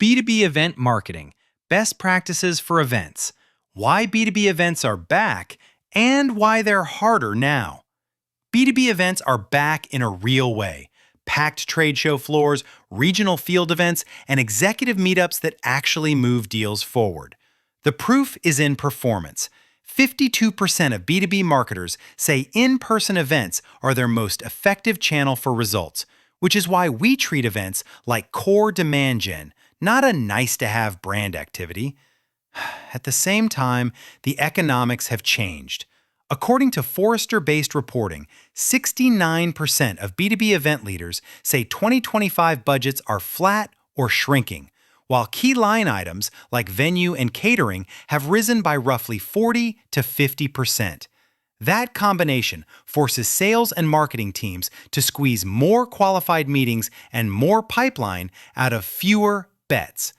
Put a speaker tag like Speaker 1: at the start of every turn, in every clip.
Speaker 1: B2B event marketing, best practices for events, why B2B events are back, and why they're harder now. B2B events are back in a real way. Packed trade show floors, regional field events, and executive meetups that actually move deals forward. The proof is in performance. 52% of B2B marketers say in-person events are their most effective channel for results, which is why we treat events like core demand gen, not a nice-to-have brand activity. At the same time, the economics have changed. According to Forrester-based reporting, 69% of B2B event leaders say 2025 budgets are flat or shrinking, while key line items like venue and catering have risen by roughly 40 to 50%. That combination forces sales and marketing teams to squeeze more qualified meetings and more pipeline out of fewer bets.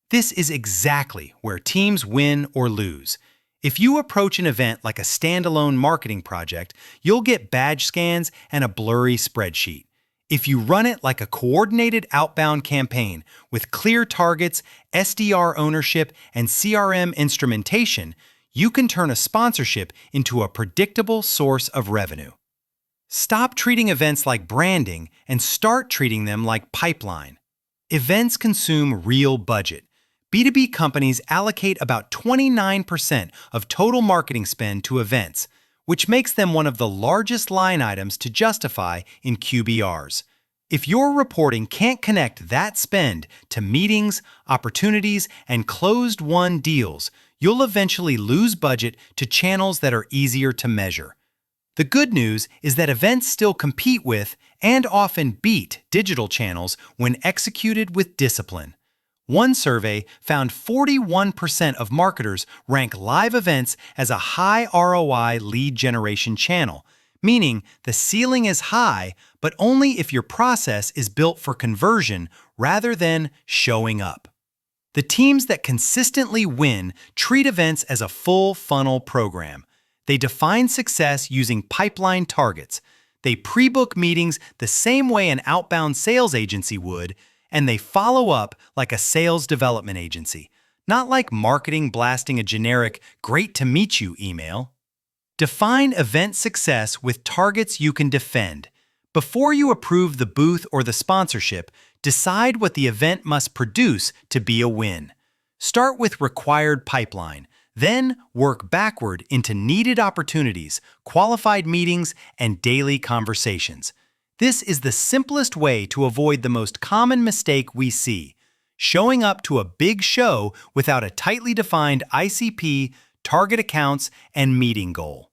Speaker 1: This is exactly where teams win or lose. If you approach an event like a standalone marketing project, you'll get badge scans and a blurry spreadsheet. If you run it like a coordinated outbound campaign with clear targets, SDR ownership, and CRM instrumentation, you can turn a sponsorship into a predictable source of revenue. Stop treating events like branding and start treating them like pipeline. Events consume real budget. B2B companies allocate about 29% of total marketing spend to events, which makes them one of the largest line items to justify in QBRs. If your reporting can't connect that spend to meetings, opportunities, and closed-won deals, you'll eventually lose budget to channels that are easier to measure. The good news is that events still compete with and often beat digital channels when executed with discipline. One survey found 41% of marketers rank live events as a high ROI lead generation channel, meaning the ceiling is high, but only if your process is built for conversion rather than showing up. The teams that consistently win treat events as a full funnel program. They define success using pipeline targets. They pre-book meetings the same way an outbound sales agency would, and they follow up like a sales development agency, not like marketing blasting a generic "great to meet you" email. Define event success with targets you can defend. Before you approve the booth or the sponsorship, decide what the event must produce to be a win. Start with required pipeline, then work backward into needed opportunities, qualified meetings, and daily conversations. This is the simplest way to avoid the most common mistake we see: showing up to a big show without a tightly defined ICP, target accounts, and meeting goal.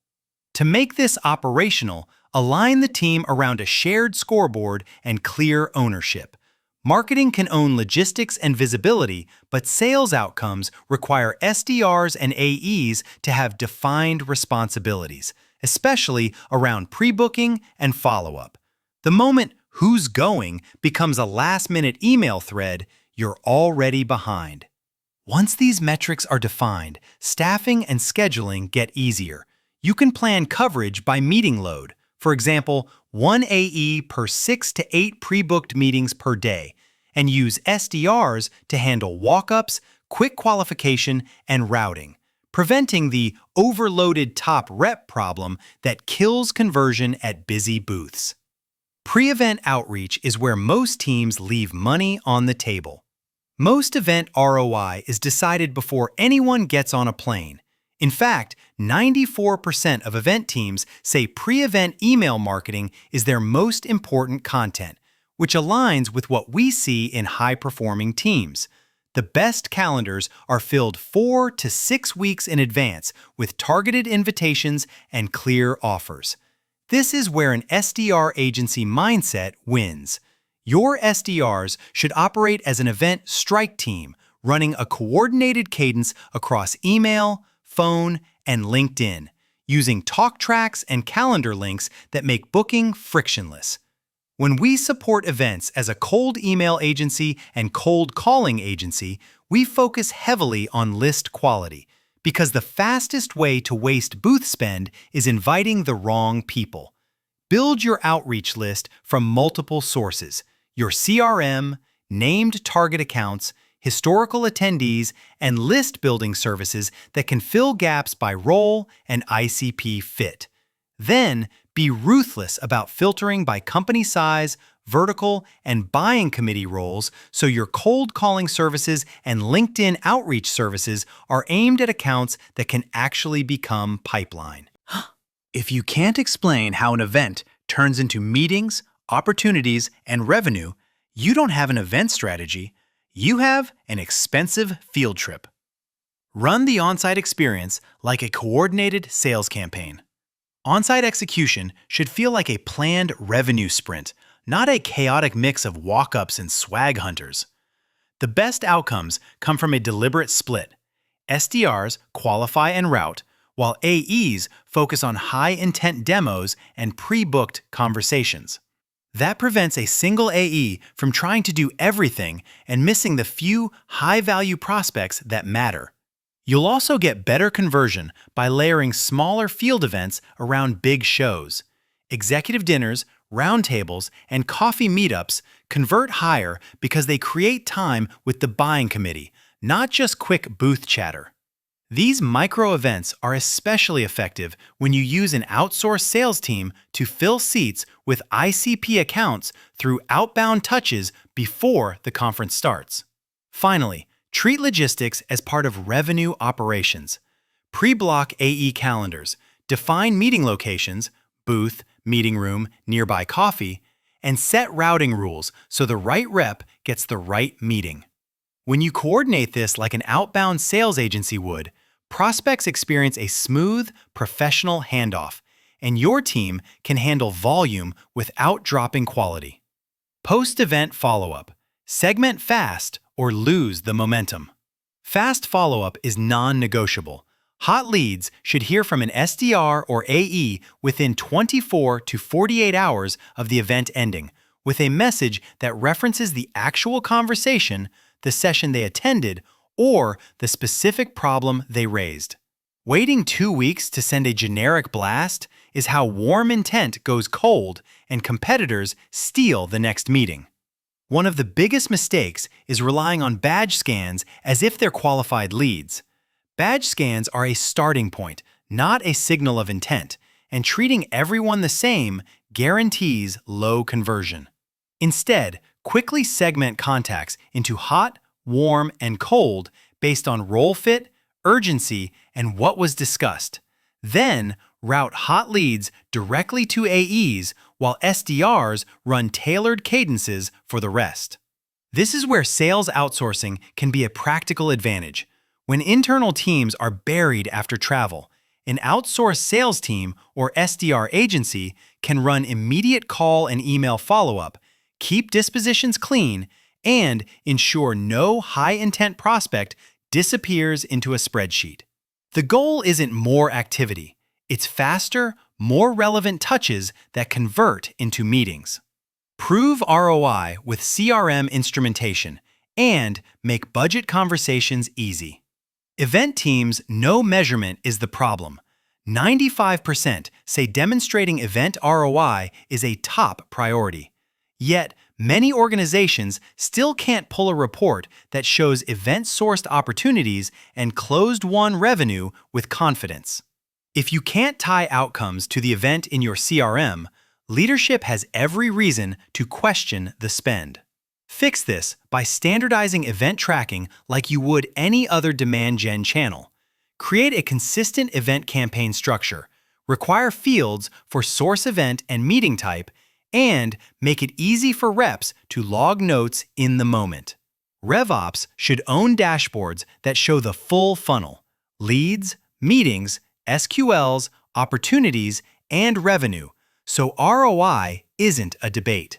Speaker 1: To make this operational, align the team around a shared scoreboard and clear ownership. Marketing can own logistics and visibility, but sales outcomes require SDRs and AEs to have defined responsibilities, especially around pre-booking and follow-up. The moment "who's going" becomes a last-minute email thread, you're already behind. Once these metrics are defined, staffing and scheduling get easier. You can plan coverage by meeting load. For example, 1 AE per 6 to 8 pre-booked meetings per day, and use SDRs to handle walk-ups, quick qualification, and routing, preventing the overloaded top rep problem that kills conversion at busy booths. Pre-event outreach is where most teams leave money on the table. Most event ROI is decided before anyone gets on a plane. In fact, 94% of event teams say pre-event email marketing is their most important content, which aligns with what we see in high-performing teams. The best calendars are filled 4 to 6 weeks in advance with targeted invitations and clear offers. This is where an SDR agency mindset wins. Your SDRs should operate as an event strike team, running a coordinated cadence across email, phone, and LinkedIn, using talk tracks and calendar links that make booking frictionless. When we support events as a cold email agency and cold calling agency, we focus heavily on list quality, because the fastest way to waste booth spend is inviting the wrong people. Build your outreach list from multiple sources: your CRM, named target accounts, historical attendees, and list building services that can fill gaps by role and ICP fit. Then, be ruthless about filtering by company size, vertical, and buying committee roles so your cold calling services and LinkedIn outreach services are aimed at accounts that can actually become pipeline. If you can't explain how an event turns into meetings, opportunities, and revenue, you don't have an event strategy. You have an expensive field trip. Run the on-site experience like a coordinated sales campaign. On-site execution should feel like a planned revenue sprint, not a chaotic mix of walk-ups and swag hunters. The best outcomes come from a deliberate split. SDRs qualify and route, while AEs focus on high-intent demos and pre-booked conversations. That prevents a single AE from trying to do everything and missing the few high-value prospects that matter. You'll also get better conversion by layering smaller field events around big shows. Executive dinners, roundtables, and coffee meetups convert higher because they create time with the buying committee, not just quick booth chatter. These micro events are especially effective when you use an outsourced sales team to fill seats with ICP accounts through outbound touches before the conference starts. Finally, treat logistics as part of revenue operations. Pre-block AE calendars, define meeting locations, booth, meeting room, nearby coffee, and set routing rules so the right rep gets the right meeting. When you coordinate this like an outbound sales agency would, prospects experience a smooth, professional handoff, and your team can handle volume without dropping quality. Post-event follow-up. Segment fast or lose the momentum. Fast follow-up is non-negotiable. Hot leads should hear from an SDR or AE within 24 to 48 hours of the event ending, with a message that references the actual conversation, the session they attended, or the specific problem they raised. Waiting 2 weeks to send a generic blast is how warm intent goes cold and competitors steal the next meeting. One of the biggest mistakes is relying on badge scans as if they're qualified leads. Badge scans are a starting point, not a signal of intent, and treating everyone the same guarantees low conversion. Instead, quickly segment contacts into hot, warm, and cold based on role fit, urgency, and what was discussed. Then, route hot leads directly to AEs while SDRs run tailored cadences for the rest. This is where sales outsourcing can be a practical advantage. When internal teams are buried after travel, an outsourced sales team or SDR agency can run immediate call and email follow-up, keep dispositions clean, and ensure no high-intent prospect disappears into a spreadsheet. The goal isn't more activity. It's faster, more relevant touches that convert into meetings. Prove ROI with CRM instrumentation and make budget conversations easy. Event teams know measurement is the problem. 95% say demonstrating event ROI is a top priority. Yet, many organizations still can't pull a report that shows event-sourced opportunities and closed-won revenue with confidence. If you can't tie outcomes to the event in your CRM, leadership has every reason to question the spend. Fix this by standardizing event tracking like you would any other demand gen channel. Create a consistent event campaign structure, require fields for source event and meeting type, and make it easy for reps to log notes in the moment. RevOps should own dashboards that show the full funnel: leads, meetings, SQLs, opportunities, and revenue, so ROI isn't a debate.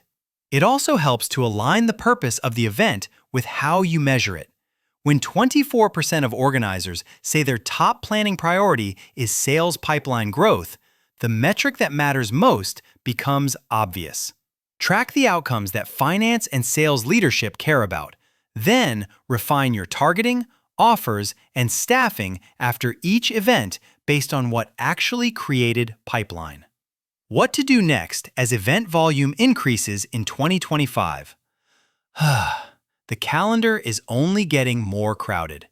Speaker 1: It also helps to align the purpose of the event with how you measure it. When 24% of organizers say their top planning priority is sales pipeline growth, the metric that matters most becomes obvious. Track the outcomes that finance and sales leadership care about. Then refine your targeting, offers, and staffing after each event based on what actually created pipeline. What to do next as event volume increases in 2025? The calendar is only getting more crowded.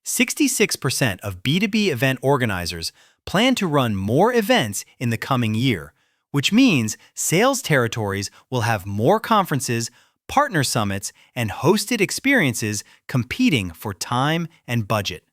Speaker 1: 66% of B2B event organizers plan to run more events in the coming year, which means sales territories will have more conferences, partner summits, and hosted experiences competing for time and budget.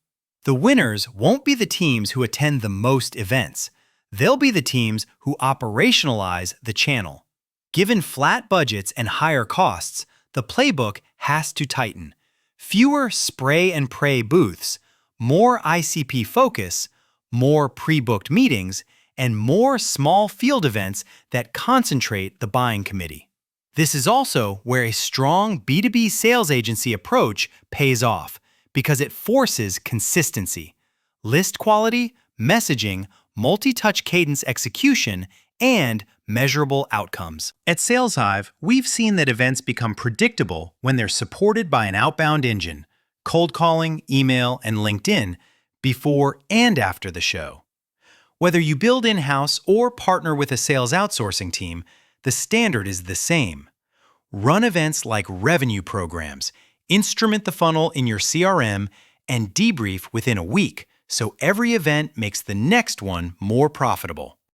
Speaker 1: The winners won't be the teams who attend the most events. They'll be the teams who operationalize the channel. Given flat budgets and higher costs, the playbook has to tighten. Fewer spray and pray booths, more ICP focus, more pre-booked meetings, and more small field events that concentrate the buying committee. This is also where a strong B2B sales agency approach pays off because it forces consistency, list quality, messaging, multi-touch cadence execution, and measurable outcomes. At SalesHive, we've seen that events become predictable when they're supported by an outbound engine, cold calling, email, and LinkedIn before and after the show. Whether you build in-house or partner with a sales outsourcing team, the standard is the same. Run events like revenue programs, instrument the funnel in your CRM, and debrief within a week so every event makes the next one more profitable.